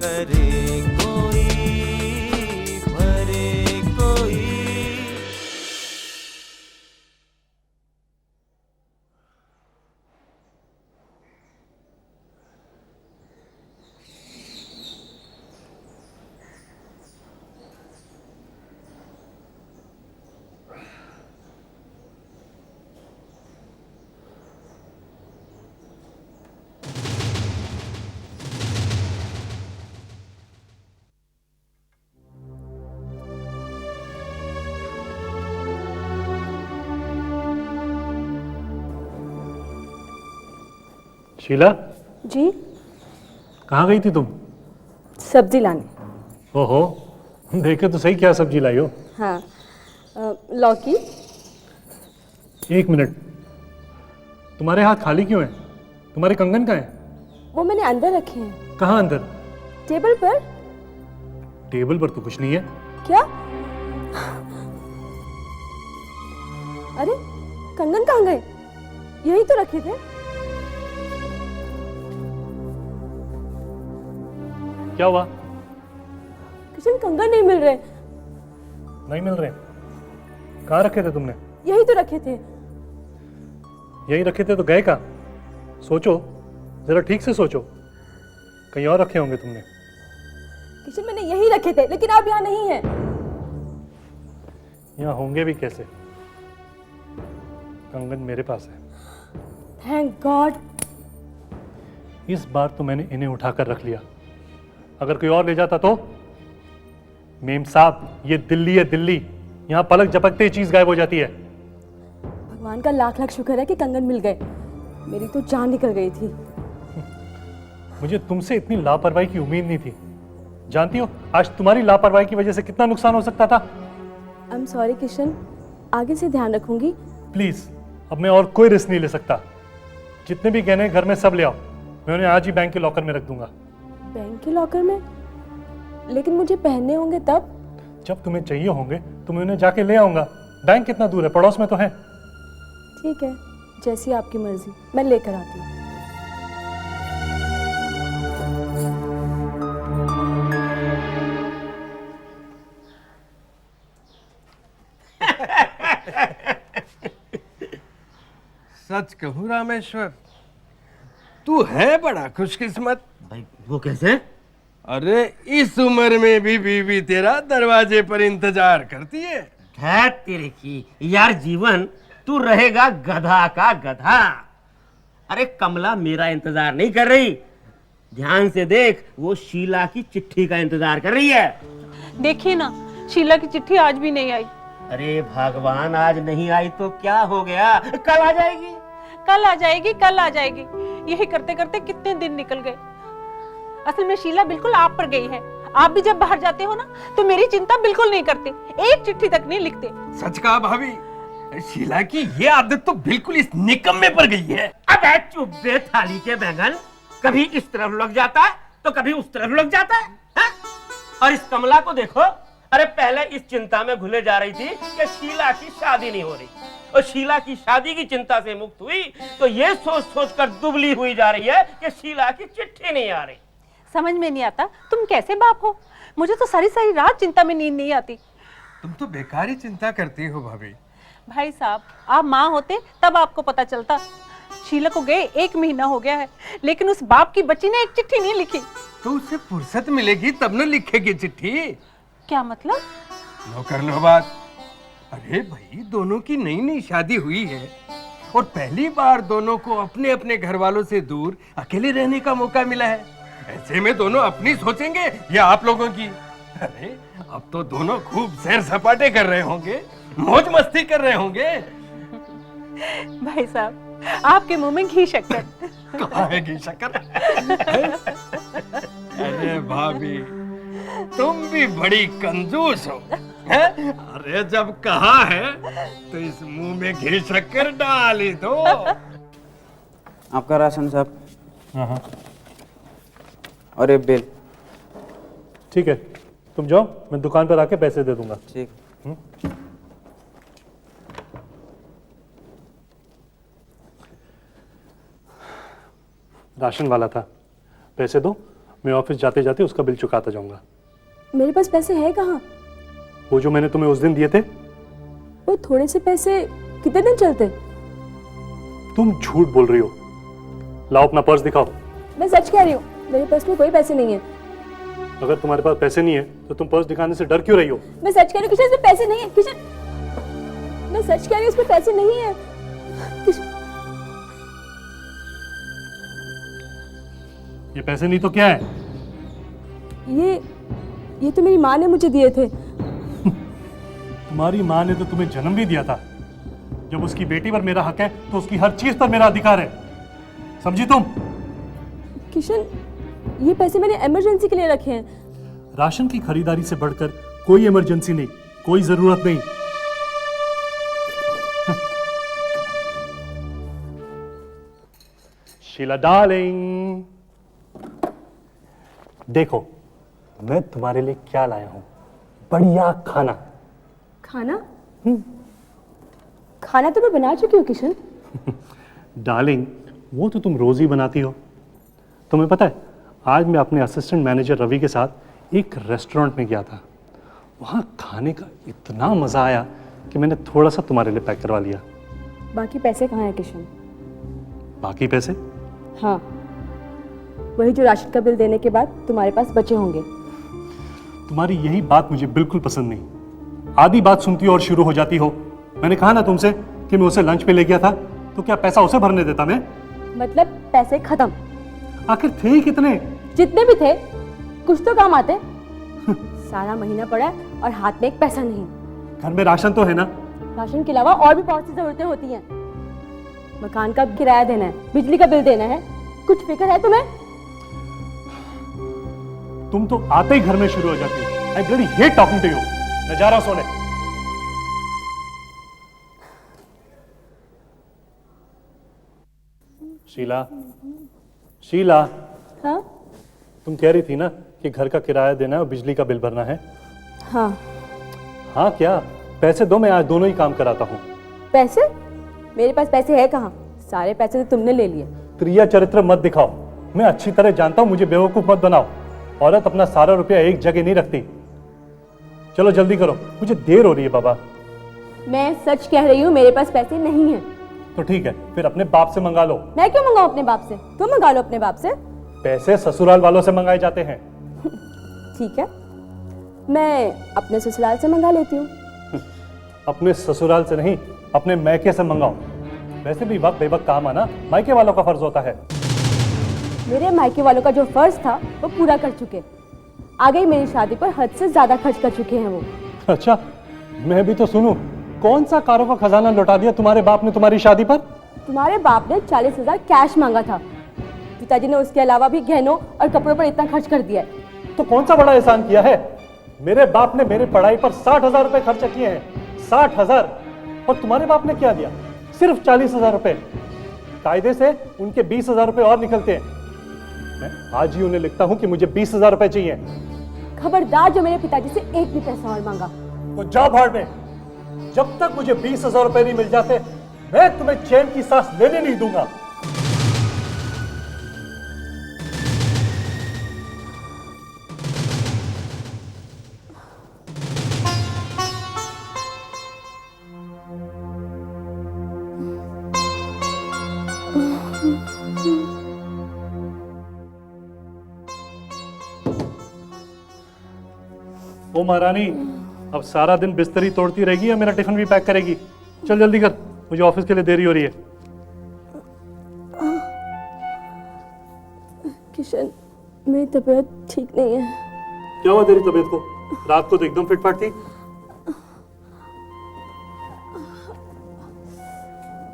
करे कोई, भरे कोई। शीला जी? कहाँ गई थी तुम? सब्जी लाने। ओहो, देखे तो सही क्या सब्जी लाई हो। हाँ, लौकी। एक मिनट, तुम्हारे हाथ खाली क्यों हैं? तुम्हारे कंगन कहाँ हैं? वो मैंने अंदर रखे हैं। कहाँ अंदर? टेबल पर। टेबल पर तो कुछ नहीं है। क्या? अरे कंगन कहाँ गए? यही तो रखे थे। क्या हुआ? किशन, कंगन नहीं मिल रहे। नहीं मिल रहे? कहाँ रखे थे तुमने? यही तो रखे थे। यही रखे थे तो गए कहाँ? सोचो, जरा ठीक से सोचो, कहीं और रखे होंगे तुमने। किशन, मैंने यही रखे थे, लेकिन आप यहाँ नहीं हैं। यहाँ होंगे भी कैसे? कंगन मेरे पास है। Thank God. इस बार तो मैंने इन्हें उठाकर रख लिया, अगर कोई और ले जाता तो? मेम साहब, ये दिल्ली है दिल्ली, यहाँ पलक झपकते ही चीज गायब हो जाती है। भगवान का लाख लाख शुक्र है कि कंगन मिल गए, मेरी तो जान निकल गई थी। मुझे तुमसे इतनी लापरवाही की उम्मीद नहीं थी। जानती हो आज तुम्हारी लापरवाही की वजह से कितना नुकसान हो सकता था। आई एम सॉरी किशन, आगे से ध्यान रखूंगी। प्लीज, अब मैं और कोई रिस्क नहीं ले सकता। जितने भी गहने घर में सब ले आओ, मैं उन्हें आज ही बैंक के लॉकर में रख दूंगा। बैंक के लॉकर में? लेकिन मुझे पहनने होंगे तब। जब तुम्हें चाहिए होंगे तो मैं उन्हें जाके ले आऊंगा। बैंक कितना दूर है? पड़ोस में तो है। ठीक है, जैसी आपकी मर्जी, मैं लेकर आती हूँ। सच कहूं रामेश्वर, तू है बड़ा खुशकिस्मत। भाई वो कैसे? अरे इस उम्र में भी बीवी तेरा दरवाजे पर इंतजार करती है। धैत तेरे की यार, जीवन तू रहेगा गधा का गधा। अरे कमला मेरा इंतजार नहीं कर रही, ध्यान से देख, वो शीला की चिट्ठी का इंतजार कर रही है। देखिए ना, शीला की चिट्ठी आज भी नहीं आई। अरे भगवान, आज नहीं आई तो क्या हो गया, कल आ जाएगी। कल आ जाएगी, कल आ जाएगी, यही करते करते कितने दिन निकल गए। असल में शीला बिल्कुल आप पर गई है। आप भी जब बाहर जाते हो ना तो मेरी चिंता बिल्कुल नहीं करते, एक चिट्ठी तक नहीं लिखते। सच कहा भाभी, शीला की ये आदत तो बिल्कुल इस निकम्मे पर गई है। अबे चुप बे थाली के बैंगन, कभी इस तरफ लग जाता है तो कभी उस तरफ लग जाता है, हा? और इस कमला को देखो, अरे पहले इस चिंता में घुले जा रही थी कि शीला की शादी नहीं हो रही, और शीला की शादी की चिंता से मुक्त हुई तो ये सोच सोच कर दुबली हुई जा रही है कि शीला की चिट्ठी नहीं आ रही। समझ में नहीं आता तुम कैसे बाप हो। मुझे तो सारी सारी रात चिंता में नींद नहीं आती। तुम तो बेकार ही चिंता करती हो भाभी। भाई साहब, आप माँ होते तब आपको पता चलता। शीला को गए 1 महीना हो गया है, लेकिन उस बाप की बच्ची ने एक चिट्ठी नहीं लिखी। तो उसे फुर्सत मिलेगी तब न लिखेगी चिट्ठी। क्या मतलब? लो कर लो बात। अरे भाई, दोनों की नई नई शादी हुई है और पहली बार दोनों को अपने अपने घर वालों से दूर अकेले रहने का मौका मिला है। ऐसे में दोनों अपनी सोचेंगे या आप लोगों की? अरे अब तो दोनों खूब सैर सपाटे कर रहे होंगे, मौज मस्ती कर रहे होंगे। भाई साहब, आपके मुंह में घी शक्कर। कहाँ है घी शक्कर? अरे भाभी, तुम भी बड़ी कंजूस हो, हैं? अरे जब कहा है तो इस मुंह में घी शक्कर डाल ही दो। आपका राशन साहब। हाँ, और ये बिल। ठीक है, तुम जाओ, मैं दुकान पर आके पैसे दे दूंगा। ठीक। राशन वाला था, पैसे दो मैं ऑफिस जाते जाते उसका बिल चुकाता जाऊंगा। मेरे पास पैसे है कहाँ? वो जो मैंने तुम्हें उस दिन दिए थे। वो थोड़े से पैसे कितने दिन चलते? तुम झूठ बोल रही हो। लाओ अपना पर्स दिखाओ। मैं सच कह रही हूँ, मेरे पास में कोई पैसे नहीं है। अगर तुम्हारे पास पैसे नहीं है तो तुम पर्स दिखाने से डर क्यों रही हो? मैं सच कह रही हूँ किशन, इसमें पैसे नहीं है। किशन, मैं सच कह रही हूँ इसमें पैसे नहीं है। किशन, ये पैसे नहीं तो क्या है? ये तो मेरी माँ ने मुझे दिए थे। तुम्हारी माँ ने तो तुम्हें जन्म भी दिया था। जब उसकी बेटी पर मेरा हक है तो उसकी हर चीज पर मेरा अधिकार है, समझी तुम? किशन, ये पैसे मैंने इमरजेंसी के लिए रखे हैं। राशन की खरीदारी से बढ़कर कोई इमरजेंसी नहीं, कोई जरूरत नहीं। शीला डार्लिंग, देखो मैं तुम्हारे लिए क्या लाया हूं। बढ़िया खाना। खाना? खाना तो मैं बना चुकी हूँ किशन। डार्लिंग, वो तो तुम रोज ही बनाती हो। तुम्हें पता है, आज मैं अपने असिस्टेंट मैनेजर रवि के साथ एक रेस्टोरेंट में गया था। वहाँ खाने का इतना मज़ा आया कि मैंने थोड़ा सा तुम्हारे लिए पैक करवा लिया। बाकी पैसे कहाँ हैं किशन? बाकी पैसे? हाँ, वही जो राशन का बिल देने के बाद तुम्हारे पास बचे होंगे। तुम्हारी यही बात मुझे बिल्कुल पसंद नहीं। आधी बात सुनती हो और शुरू हो जाती हो। मैंने कहा ना तुमसे कि मैं उसे लंच पे ले गया था, तो क्या पैसा उसे भरने देता मैं? मतलब पैसे खत्म। आखिर थे ही कितने? जितने भी थे, कुछ तो काम आते। सारा महीना पड़ा है और हाथ में एक पैसा नहीं। घर में राशन तो है ना? राशन के अलावा और भी बहुत सी जरूरतें होती हैं। मकान का किराया देना है, बिजली का बिल देना है। कुछ फिक्र है तुम्हें? तुम तो आते ही घर में शुरू हो जाती हो। I really hate talking to you. मैं जा रहा हूं सोने। शीला, शीला, हाँ तुम कह रही थी ना कि घर का किराया देना है और बिजली का बिल भरना है। हाँ। हाँ क्या? पैसे दो, मैं आज दोनों ही काम कराता हूँ। पैसे? मेरे पास पैसे है कहाँ? सारे पैसे तो तुमने ले लिए। क्रिया चरित्र मत दिखाओ। मैं अच्छी तरह जानता हूँ, मुझे बेवकूफ मत बनाओ। औरत अपना सारा रुपया एक जगह नहीं रखती। चलो जल्दी करो, मुझे देर हो रही है बाबा। मैं सच कह रही हूँ, मेरे पास पैसे नहीं हैं। तो ठीक है, फिर अपने बाप से मंगा लो। मैं क्यों मंगाऊं अपने बाप से? तुम मंगा लो अपने बाप से। पैसे ससुराल वालों से मंगाए जाते हैं। ठीक है, मैं अपने ससुराल से मंगा लेती हूँ। अपने ससुराल से नहीं, अपने मैके से मंगाओ। वैसे भी वक्त बेवक्त काम आना मायके वालों का फर्ज होता है। मेरे मायके वालों का जो फर्ज था वो पूरा कर चुके। आगे मेरी शादी पर हद से ज्यादा खर्च कर चुके हैं वो। अच्छा, मैं भी तो सुनूं। कौन सा कारों का खजाना लौटा दिया तुम्हारे बाप ने तुम्हारी शादी पर? तुम्हारे बाप ने 40,000 कैश मांगा था। पिताजी ने उसके अलावा भी गहनों और कपड़ों पर इतना खर्च कर दिया है। तो कौन सा बड़ा एहसान किया है? मेरे बाप ने मेरी पढ़ाई पर 60,000 रुपए खर्च किए हैं। 60,000। और तुम्हारे बाप ने क्या दिया? सिर्फ 40,000 रुपए। कायदे से उनके 20,000 रुपए और निकलते हैं। मैं आज ही उन्हें लिखता हूं कि मुझे 20,000 रुपए चाहिए। खबरदार जो मेरे पिताजी से एक भी पैसा और मांगा। तो जा भाड़ में। जब तक मुझे 20,000 रुपए नहीं मिल जाते, मैं तुम्हें चैन की सांस लेने नहीं दूंगा। ओ महारानी, अब सारा दिन बिस्तरी तोड़ती रहेगी या मेरा टिफिन भी पैक करेगी? चल जल्दी कर, मुझे ऑफिस के लिए देरी हो रही है। किशन, मेरी तबीयत ठीक नहीं है। क्या हुआ तेरी तबीयत को? रात को तो एकदम फिटफाट थी।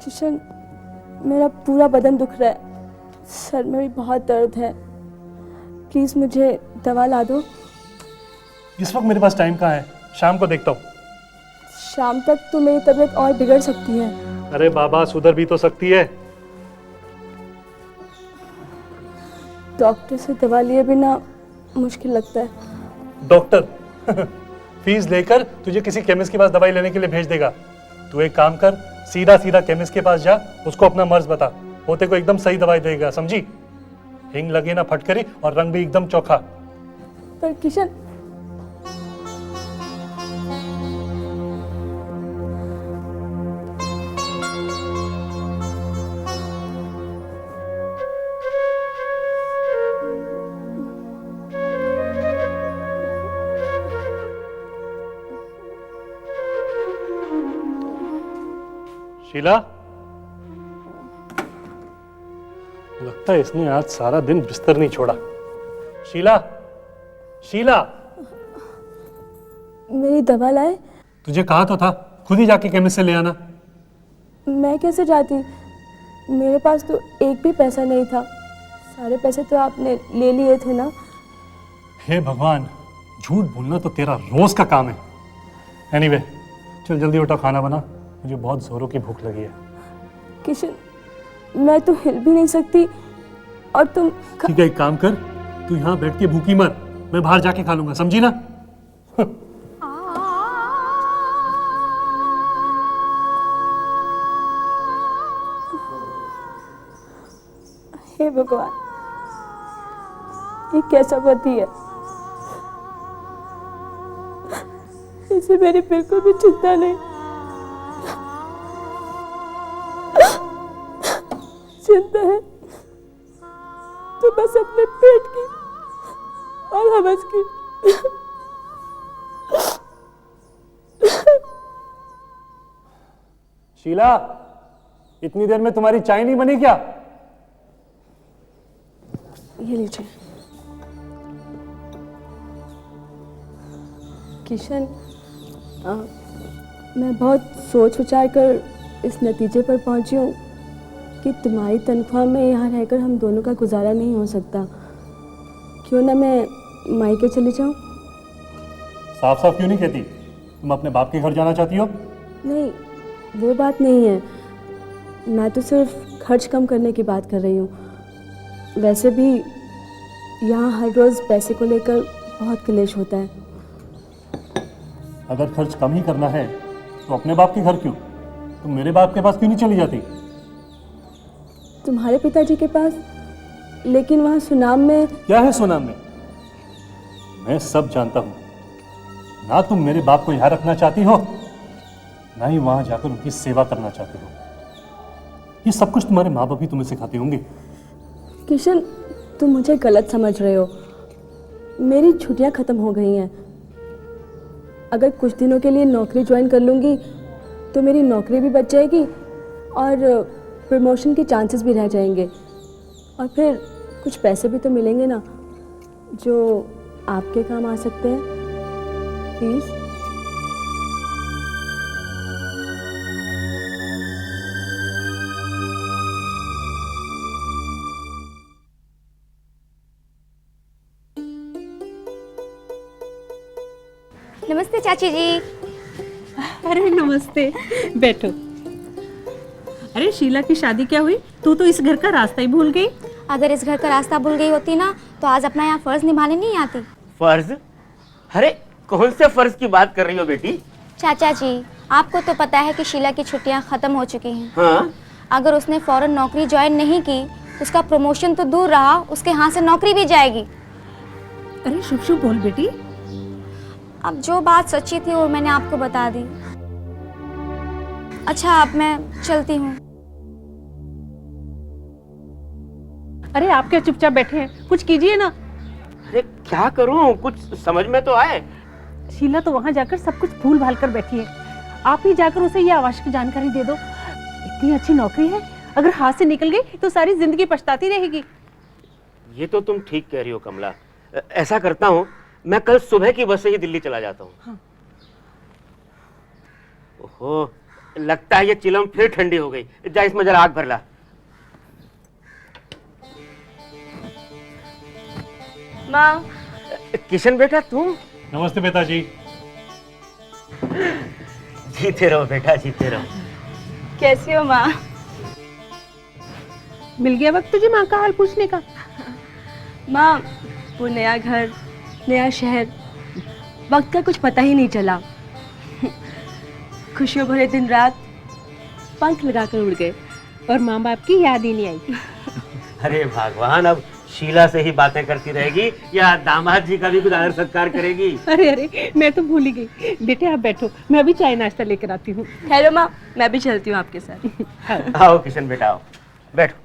किशन, मेरा पूरा बदन दुख रहा है। सर में भी बहुत दर्द है। प्लीज मुझे दवा ला दो। इस वक्त मेरे पास टाइम कहाँ है? शाम को देखता हूँ। शाम तक तो मेरी तबीयत और बिगड़ सकती है। अरे बाबा, सुधर भी तो सकती है। डॉक्टर से दवा लिए बिना मुश्किल लगता है। डॉक्टर फीस लेकर तुझे किसी केमिस्ट के पास दवाई लेने के लिए भेज देगा। तू एक काम कर, सीधा सीधा केमिस्ट के पास जा, उसको अपना मर्ज बता, वो तेरे को एकदम सही दवाई देगा, समझी? हिंग लगे ना फटकरी और रंग भी एकदम चोखा। पर किशन, शीला, लगता है इसने आज सारा दिन बिस्तर नहीं छोड़ा। शीला, शीला, मेरी दवा लाए? तुझे कहा तो था खुद ही जाके केमिस्ट से ले आना। मैं कैसे जाती? मेरे पास तो एक भी पैसा नहीं था। सारे पैसे तो आपने ले लिए थे ना। हे भगवान, झूठ बोलना तो तेरा रोज का काम है। एनीवे, चल जल्दी उठा, खाना बना, मुझे बहुत जोरों की भूख लगी है। किशन, मैं तो हिल भी नहीं सकती और तुम ठीक है, एक काम कर, तू यहाँ बैठ के भूखी मर, मैं बाहर जाके खा लूंगा, समझी ना? हे भगवान, ये कैसा पति है? इसे मेरी बिल्कुल भी चिंता नहीं। चिंता है तो बस अपने पेट की और हवस की। शीला, इतनी देर में तुम्हारी चाय नहीं बनी क्या? ये लीजिए। किशन, मैं बहुत सोच विचार कर इस नतीजे पर पहुंची हूँ कि तुम्हारी तनख्वाह में यहाँ रहकर हम दोनों का गुजारा नहीं हो सकता। क्यों ना मैं मायके चली जाऊँ? साफ साफ क्यों नहीं कहती? तुम अपने बाप के घर जाना चाहती हो? नहीं, वो बात नहीं है। मैं तो सिर्फ खर्च कम करने की बात कर रही हूँ। वैसे भी यहाँ हर रोज़ पैसे को लेकर बहुत क्लेश होता है। अगर खर्च कम ही करना है तो अपने बाप के घर क्यों? तुम मेरे बाप के पास क्यों नहीं चली जाती? तुम्हारे पिताजी के पास? लेकिन वहाँ सुनाम में। क्या है सुनाम में? मैं सब जानता हूँ। ना तुम मेरे बाप को यहाँ रखना चाहती हो, ना ही वहां जाकर उनकी सेवा करना चाहती हो। ये सब कुछ तुम्हारे माँ बाप ही तुम्हें सिखाते होंगे। किशन, तुम मुझे गलत समझ रहे हो। मेरी छुट्टियां खत्म हो गई हैं। अगर कुछ दिनों के लिए नौकरी ज्वाइन कर लूँगी तो मेरी नौकरी भी बच जाएगी और प्रमोशन के चांसेस भी रह जाएंगे, और फिर कुछ पैसे भी तो मिलेंगे ना, जो आपके काम आ सकते हैं। प्लीज़। नमस्ते चाची जी। अरे नमस्ते, बैठो। अरे शीला की शादी क्या हुई? तू तो इस घर का रास्ता ही भूल गई। अगर इस घर का रास्ता भूल गई होती ना तो आज अपना यहाँ फर्ज निभाने नहीं आती। फर्ज? अरे कौन से फर्ज की बात कर रही हो बेटी? चाचा जी, आपको तो पता है कि शीला की छुट्टियाँ खत्म हो चुकी हैं। हाँ? अगर उसने फौरन नौकरी ज्वाइन नहीं की तो उसका प्रमोशन तो दूर रहा, उसके हाथ से नौकरी भी जाएगी। अरे शुभ शुभ बोल बेटी। अब जो बात सच्ची थी वो मैंने आपको बता दी। अच्छा, अब मैं चलती हूँ। अरे आप क्या चुपचाप बैठे हैं? कुछ कीजिए ना। अरे क्या करूं, कुछ समझ में तो आए। शीला तो वहां जाकर सब कुछ भूल भाल कर बैठी है। आप ही जाकर उसे ये आवश्यक जानकारी दे दो। इतनी अच्छी नौकरी है, अगर हाथ से निकल गई तो सारी जिंदगी पछताती रहेगी। ये तो तुम ठीक कह रही हो कमला। ऐसा करता हूँ, मैं कल सुबह की बस से ही दिल्ली चला जाता हूँ। हाँ। ओहो, लगता है ये चिलम फिर ठंडी हो गई। जा इसमें जरा आग भर ला। माँ। किशन बेटा तुम? नमस्ते पिताजी। जीते रहो बेटा, जीते रहो। कैसी हो माँ? मिल गया वक्त तुझे माँ का हाल पूछने का? माँ, वो नया घर, नया शहर, वक्त का कुछ पता ही नहीं चला। खुशियों भरे दिन रात पंख लगाकर उड़ गए और माँ बाप की याद ही नहीं आई। अरे भगवान, अब शीला से ही बातें करती रहेगी या दामाद जी का भी कुछ आदर सत्कार करेगी? अरे अरे, मैं तो भूल ही गई। बेटे आप बैठो, मैं अभी चाय नाश्ता लेकर आती हूँ। हेलो माँ, मैं भी चलती हूँ आपके साथ। आओ किशन बेटा आओ, बैठो।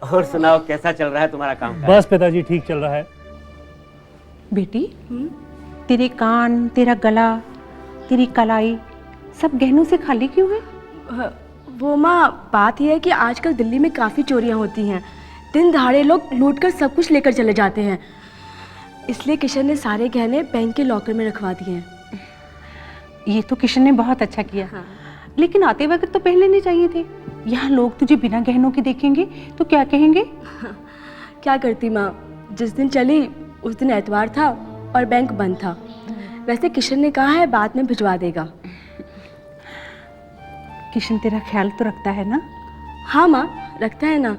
और सुनाओ कैसा चल रहा है तुम्हारा काम? बस पिताजी ठीक चल रहा है। बेटी, तेरे कान, तेरा गला, तेरी कलाई सब गहनों से खाली क्यों है? वो माँ, बात यह है कि आजकल दिल्ली में काफ़ी चोरियाँ होती हैं। दिन दहाड़े लोग लूट कर सब कुछ लेकर चले जाते हैं, इसलिए किशन ने सारे गहने बैंक के लॉकर में रखवा दिए हैं। ये तो किशन ने बहुत अच्छा किया। हाँ। लेकिन आते वक्त तो पहन लेने चाहिए थे। यहाँ लोग तुझे बिना गहनों के देखेंगे तो क्या कहेंगे? क्या करती माँ, जिस दिन चली उस दिन एतवार था और बैंक बंद था। वैसे किशन ने कहा है बाद में भिजवा देगा। किशन तेरा ख्याल तो रखता है ना? हाँ माँ, रखता है ना।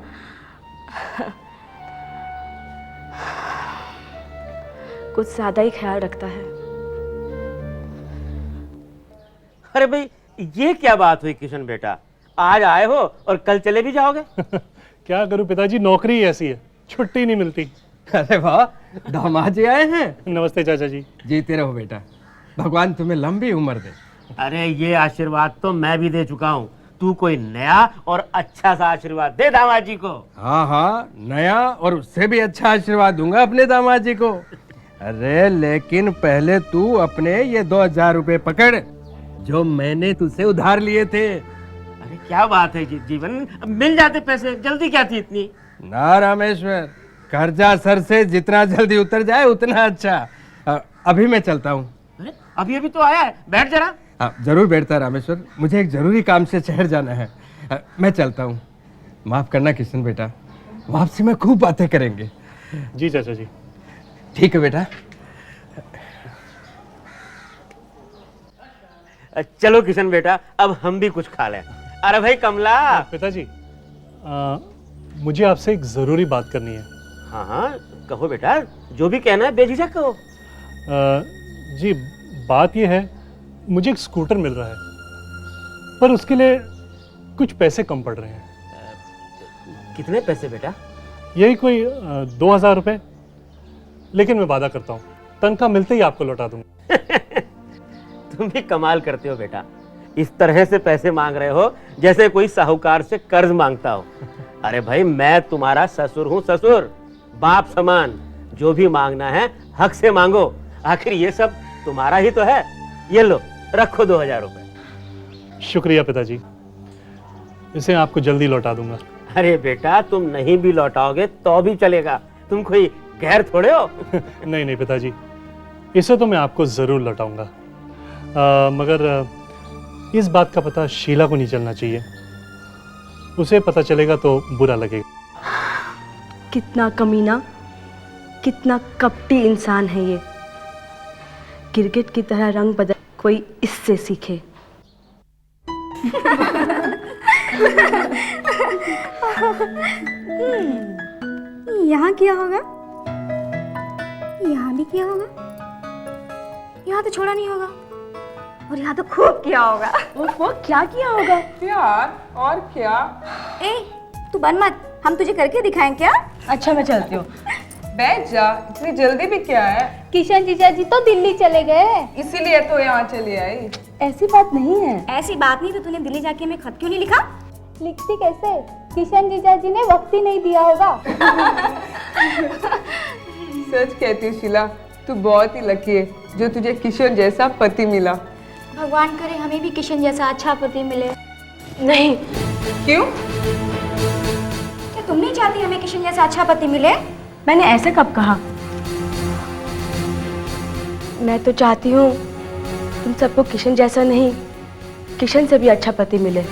कुछ ज्यादा ही ख्याल रखता है। अरे भाई, ये क्या बात हुई किशन बेटा? आज आए हो और कल चले भी जाओगे? क्या करूं पिताजी, नौकरी ही ऐसी है, छुट्टी नहीं मिलती। अरे वाह, दामाद जी आए हैं। नमस्ते चाचा जी। जीते रहो बेटा, भगवान तुम्हें लंबी उम्र दे। अरे ये आशीर्वाद तो मैं भी दे चुका हूँ। तू कोई नया और अच्छा सा आशीर्वाद दे दामाद जी को। हाँ हाँ, नया और उससे भी अच्छा आशीर्वाद दूंगा अपने दामाद जी को। अरे लेकिन पहले तू अपने ये 2000 रुपए पकड़ जो मैंने तुझसे उधार लिए थे। अरे क्या बात है जीवन, मिल जाते पैसे, जल्दी क्या थी इतनी? ना रामेश्वर, कर्जा सर से जितना जल्दी उतर जाए उतना अच्छा। अभी मैं चलता हूँ। अरे अभी अभी तो आया है, बैठ जरा। जरूर बैठता रामेश्वर, मुझे एक जरूरी काम से शहर जाना है। मैं चलता हूँ। माफ करना किशन बेटा, वापसी में खूब बातें करेंगे। जी चाचा जी। ठीक है बेटा। चलो किशन बेटा, अब हम भी कुछ खा लें। अरे भाई कमला। पिताजी, मुझे आपसे एक जरूरी बात करनी है। हाँ हाँ कहो बेटा, जो भी कहना है बेझिझक कहो। जी बात यह है, मुझे एक स्कूटर मिल रहा है, पर उसके लिए कुछ पैसे कम पड़ रहे हैं। कितने पैसे बेटा? यही कोई 2000 रुपये, लेकिन मैं वादा करता हूँ तनख्वाह मिलते ही आपको लौटा दूंगा। तुम भी कमाल करते हो बेटा, इस तरह से पैसे मांग रहे हो जैसे कोई साहूकार से कर्ज मांगता हो। अरे भाई, मैं तुम्हारा ससुर हूँ, ससुर बाप समान। जो भी मांगना है हक से मांगो, आखिर ये सब तुम्हारा ही तो है। ये लो, रखो 2000 रुपए। शुक्रिया पिताजी, इसे आपको जल्दी लौटा दूंगा। अरे बेटा, तुम नहीं भी लौटाओगे तो भी चलेगा, तुम कोई गैर थोड़े हो। नहीं नहीं पिताजी, इसे तो मैं आपको जरूर लौटाऊंगा, मगर इस बात का पता शीला को नहीं चलना चाहिए। उसे पता चलेगा तो बुरा लगेगा। कितना कमीना, कितना कपटी इंसान है ये। गिरगिट की तरह रंग बदल कोई इससे सीखे। यहाँ किया होगा, यहाँ भी किया होगा, यहाँ तो छोड़ा नहीं होगा, और यहाँ तो खूब किया होगा। ओहो, क्या किया होगा? यार और क्या? ए, तू बन मत, हम तुझे करके दिखाएं क्या? अच्छा मैं चलती हूँ। बैठ जा, इतनी जल्दी भी क्या है? किशन जीजा जी तो दिल्ली चले गए, इसीलिए तो यहाँ चली आई। ऐसी बात नहीं है। ऐसी बात नहीं तो तूने दिल्ली जाके हमें खत क्यों नहीं लिखा? लिखती कैसे? किशन जीजा जी ने वक्त ही नहीं दिया होगा। सच कहती हूँ शीला, तू बहुत ही लकी है जो तुझे किशन जैसा पति मिला। भगवान करे हमें भी किशन जैसा अच्छा पति मिले। नहीं। क्यों? क्या तुम नहीं चाहती हमें किशन जैसा अच्छा पति मिले? मैंने ऐसे कब कहा? मैं तो चाहती हूँ तुम सबको किशन जैसा नहीं, किशन से भी अच्छा पति मिले।